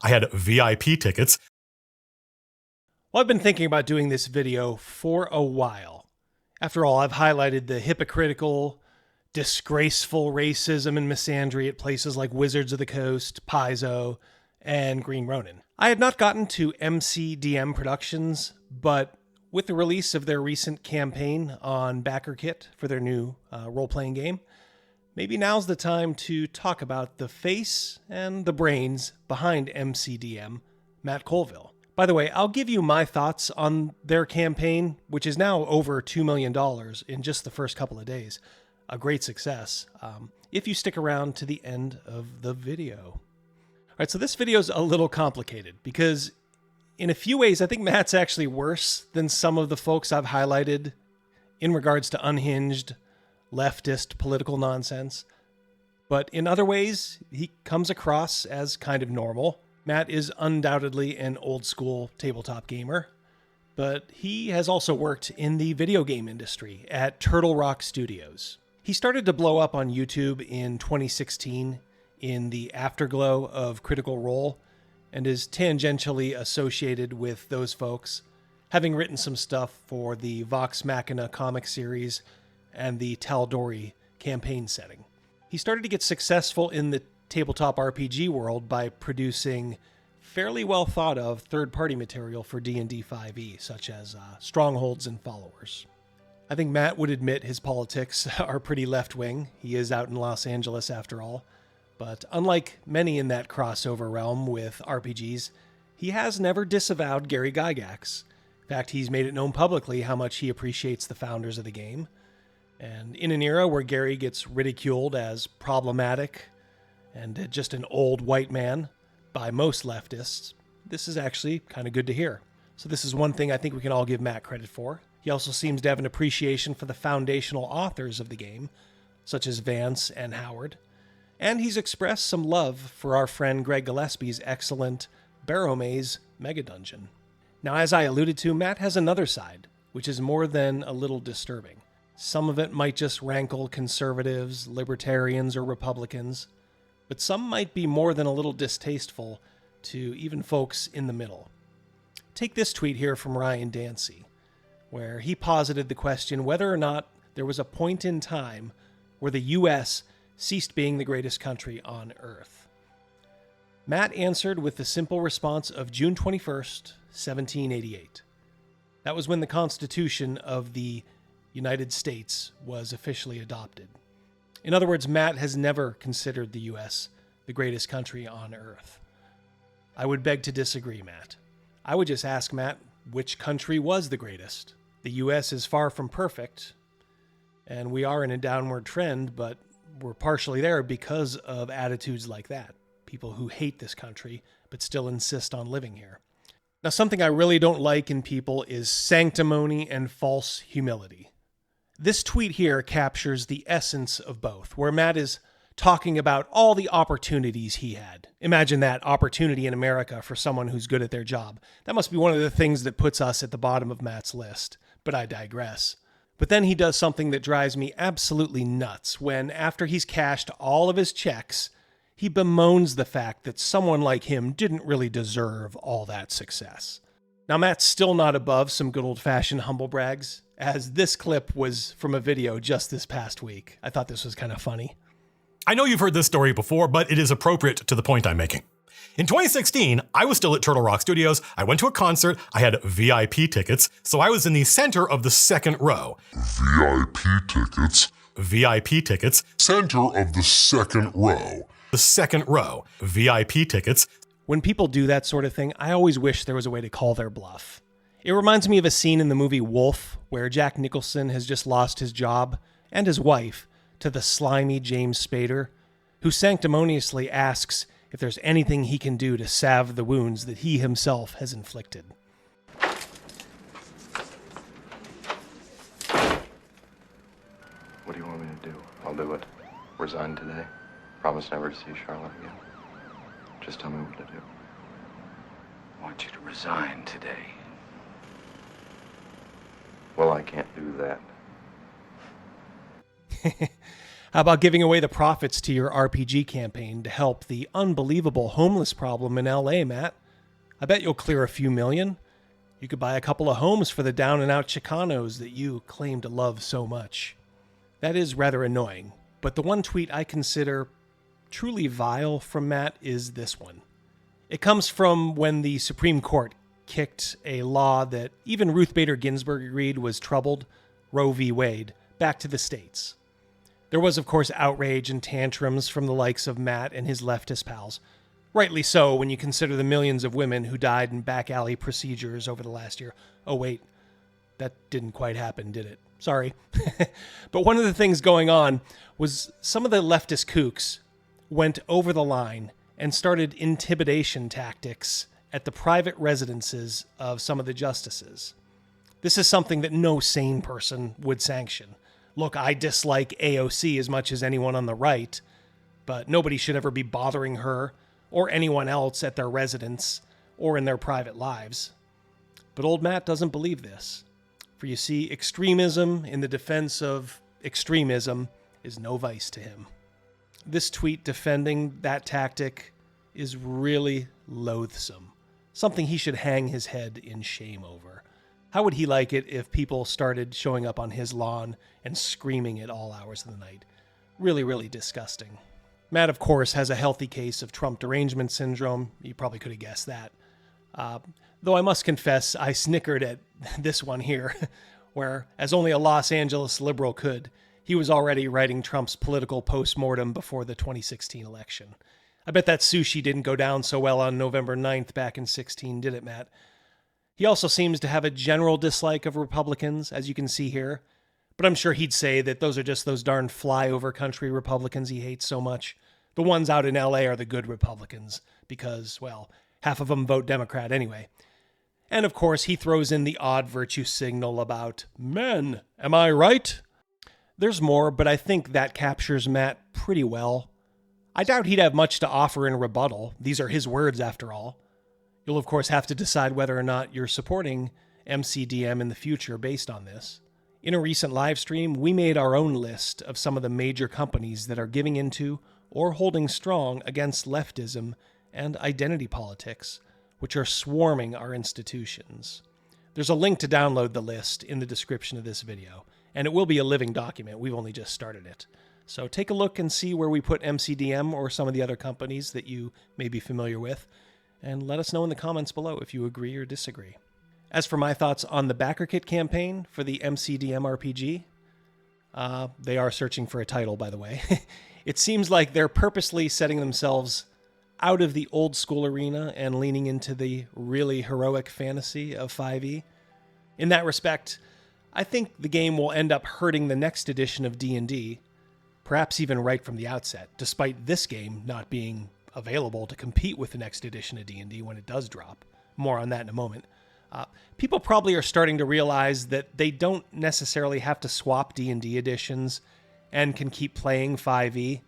I had VIP tickets. Well, I've been thinking about doing this video for a while. After all, I've highlighted the hypocritical, disgraceful racism and misandry at places like Wizards of the Coast, Paizo, and Green Ronin. I had not gotten to MCDM Productions, but with the release of their recent campaign on backer kit for their new role-playing game, maybe now's the time to talk about the face and the brains behind MCDM, Matt Colville. By the way, I'll give you my thoughts on their campaign, which is now over $2 million in just the first couple of days. A great success, if you stick around to the end of the video. All right, so this video is a little complicated because in a few ways, I think Matt's actually worse than some of the folks I've highlighted in regards to unhinged, leftist political nonsense. But in other ways, he comes across as kind of normal. Matt is undoubtedly an old school tabletop gamer, but he has also worked in the video game industry at Turtle Rock Studios. He started to blow up on YouTube in 2016 in the afterglow of Critical Role and is tangentially associated with those folks, having written some stuff for the Vox Machina comic series and the Tal'Dorei campaign setting. He started to get successful in the tabletop RPG world by producing fairly well thought of third-party material for D&D 5e, such as Strongholds and Followers. I think Matt would admit his politics are pretty left-wing. He is out in Los Angeles after all. But unlike many in that crossover realm with RPGs, he has never disavowed Gary Gygax. In fact, he's made it known publicly how much he appreciates the founders of the game. And in an era where Gary gets ridiculed as problematic and just an old white man by most leftists, this is actually kind of good to hear. So this is one thing I think we can all give Matt credit for. He also seems to have an appreciation for the foundational authors of the game, such as Vance and Howard. And he's expressed some love for our friend Greg Gillespie's excellent Barrow Maze Mega Dungeon. Now, as I alluded to, Matt has another side, which is more than a little disturbing. Some of it might just rankle conservatives, libertarians, or Republicans, but some might be more than a little distasteful to even folks in the middle. Take this tweet here from Ryan Dancy, where he posited the question whether or not there was a point in time where the U.S. ceased being the greatest country on Earth. Matt answered with the simple response of June 21st, 1788. That was when the Constitution of the United States was officially adopted. In other words, Matt has never considered the U.S. the greatest country on Earth. I would beg to disagree, Matt. I would just ask Matt, which country was the greatest? The U.S. is far from perfect, and we are in a downward trend, but we're partially there because of attitudes like that. People who hate this country, but still insist on living here. Now, something I really don't like in people is sanctimony and false humility. This tweet here captures the essence of both, where Matt is talking about all the opportunities he had. Imagine that opportunity in America for someone who's good at their job. That must be one of the things that puts us at the bottom of Matt's list, but I digress. But then he does something that drives me absolutely nuts when, after he's cashed all of his checks, he bemoans the fact that someone like him didn't really deserve all that success. Now, Matt's still not above some good old-fashioned humble brags, as this clip was from a video just this past week. I thought this was kind of funny. I know you've heard this story before, but it is appropriate to the point I'm making. In 2016, I was still at Turtle Rock Studios. I went to a concert. I had VIP tickets, so I was in the center of the second row. VIP tickets. VIP tickets. Center of the second row. The second row. VIP tickets. When people do that sort of thing, I always wish there was a way to call their bluff. It reminds me of a scene in the movie Wolf, where Jack Nicholson has just lost his job and his wife to the slimy James Spader, who sanctimoniously asks if there's anything he can do to salve the wounds that he himself has inflicted. What do you want me to do? I'll do it. Resign today. Promise never to see Charlotte again. Just tell me what to do. I want you to resign today. Well, I can't do that. How about giving away the profits to your RPG campaign to help the unbelievable homeless problem in LA, Matt? I bet you'll clear a few million. You could buy a couple of homes for the down-and-out Chicanos that you claim to love so much. That is rather annoying, but the one tweet I consider truly vile from Matt is this one. It comes from when the Supreme Court kicked a law that even Ruth Bader Ginsburg agreed was troubled, Roe v. Wade, back to the states. There was, of course, outrage and tantrums from the likes of Matt and his leftist pals. Rightly so when you consider the millions of women who died in back alley procedures over the last year. Oh, wait, that didn't quite happen, did it? Sorry. But one of the things going on was some of the leftist kooks went over the line and started intimidation tactics at the private residences of some of the justices. This is something that no sane person would sanction. Look, I dislike AOC as much as anyone on the right, but nobody should ever be bothering her or anyone else at their residence or in their private lives. But old Matt doesn't believe this. For you see, extremism in the defense of extremism is no vice to him. This tweet defending that tactic is really loathsome. Something he should hang his head in shame over. How would he like it if people started showing up on his lawn and screaming at all hours of the night? Really, really disgusting. Matt, of course, has a healthy case of Trump derangement syndrome. You probably could have guessed that. Though I must confess, I snickered at this one here, where, as only a Los Angeles liberal could, he was already writing Trump's political postmortem before the 2016 election. I bet that sushi didn't go down so well on November 9th back in 16, did it, Matt? He also seems to have a general dislike of Republicans, as you can see here, but I'm sure he'd say that those are just those darn flyover country Republicans he hates so much. The ones out in LA are the good Republicans, because, well, half of them vote Democrat anyway. And of course, he throws in the odd virtue signal about men. Am I right? There's more, but I think that captures Matt pretty well. I doubt he'd have much to offer in rebuttal. These are his words, after all. You'll, of course, have to decide whether or not you're supporting MCDM in the future based on this. In a recent live stream, we made our own list of some of the major companies that are giving into or holding strong against leftism and identity politics, which are swarming our institutions. There's a link to download the list in the description of this video, and it will be a living document. We've only just started it. So take a look and see where we put MCDM or some of the other companies that you may be familiar with, and let us know in the comments below if you agree or disagree. As for my thoughts on the backer kit campaign for the MCDM RPG, they are searching for a title, by the way. It seems like they're purposely setting themselves out of the old school arena and leaning into the really heroic fantasy of 5e. In that respect, I think the game will end up hurting the next edition of D&D, perhaps even right from the outset, despite this game not being available to compete with the next edition of D&D when it does drop. More on that in a moment. People probably are starting to realize that they don't necessarily have to swap D&D editions and can keep playing 5e. In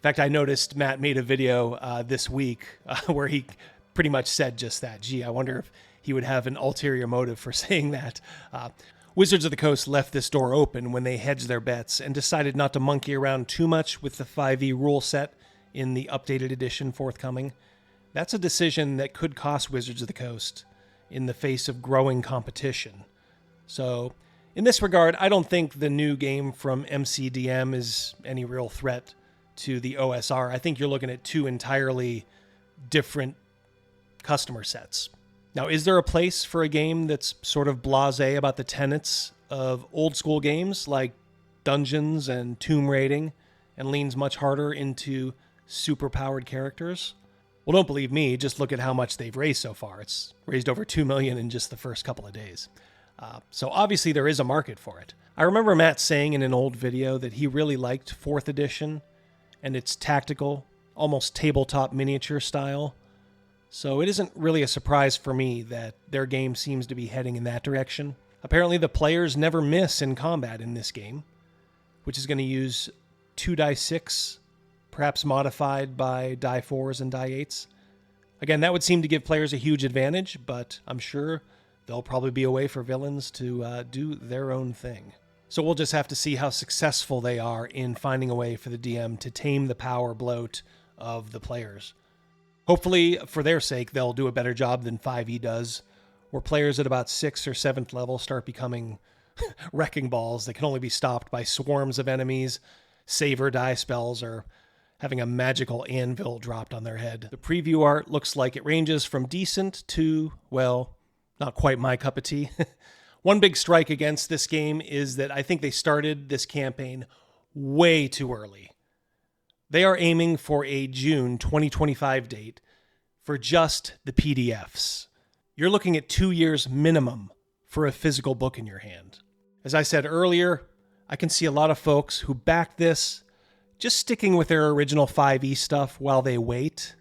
fact, I noticed Matt made a video this week where he pretty much said just that. Gee, I wonder if he would have an ulterior motive for saying that. Wizards of the Coast left this door open when they hedged their bets and decided not to monkey around too much with the 5e rule set in the updated edition forthcoming. That's a decision that could cost Wizards of the Coast in the face of growing competition. So, in this regard, I don't think the new game from MCDM is any real threat to the OSR. I think you're looking at two entirely different customer sets. Now, is there a place for a game that's sort of blasé about the tenets of old school games like Dungeons and Tomb Raiding and leans much harder into super-powered characters? Well, don't believe me, just look at how much they've raised so far. It's raised over $2 million in just the first couple of days. So obviously there is a market for it. I remember Matt saying in an old video that he really liked 4th edition and its tactical, almost tabletop miniature style. So it isn't really a surprise for me that their game seems to be heading in that direction. Apparently the players never miss in combat in this game, which is going to use 2 die 6, perhaps modified by die 4s and die 8s. Again, that would seem to give players a huge advantage, but I'm sure there'll probably be a way for villains to do their own thing. So we'll just have to see how successful they are in finding a way for the DM to tame the power bloat of the players. Hopefully, for their sake, they'll do a better job than 5e does, where players at about 6th or 7th level start becoming wrecking balls that can only be stopped by swarms of enemies, save or die spells, or having a magical anvil dropped on their head. The preview art looks like it ranges from decent to, well, not quite my cup of tea. One big strike against this game is that I think they started this campaign way too early. They are aiming for a June 2025 date for just the PDFs. You're looking at 2 years minimum for a physical book in your hand. As I said earlier, I can see a lot of folks who back this just sticking with their original 5e stuff while they wait.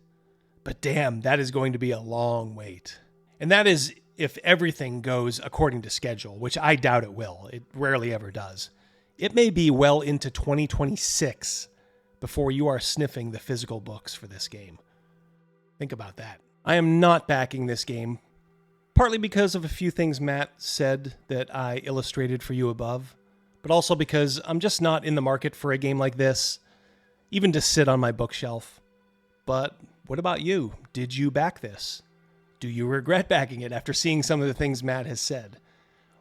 But damn, that is going to be a long wait. And that is if everything goes according to schedule, which I doubt it will. It rarely ever does. It may be well into 2026 before you are sniffing the physical books for this game. Think about that. I am not backing this game, partly because of a few things Matt said that I illustrated for you above, but also because I'm just not in the market for a game like this, even to sit on my bookshelf. But what about you? Did you back this? Do you regret backing it after seeing some of the things Matt has said?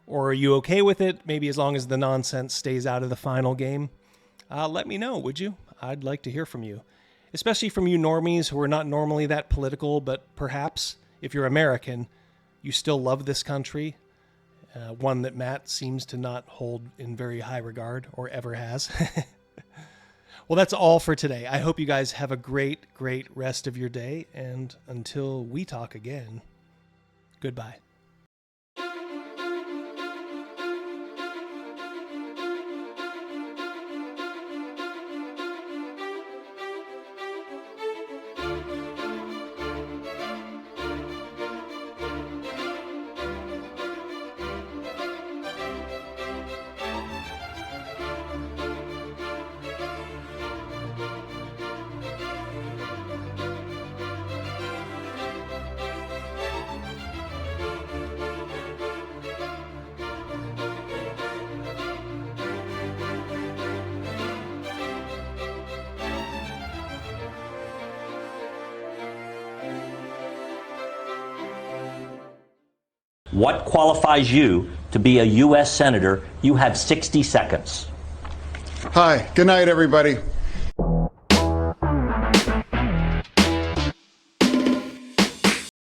Or are you okay with it, maybe as long as the nonsense stays out of the final game? Let me know, would you? I'd like to hear from you. Especially from you normies who are not normally that political, but perhaps, if you're American, you still love this country, one that Matt seems to not hold in very high regard, or ever has. Well, that's all for today. I hope you guys have a great, great rest of your day, and until we talk again, goodbye. What qualifies you to be a U.S. Senator? You have 60 seconds. Hi, good night, everybody.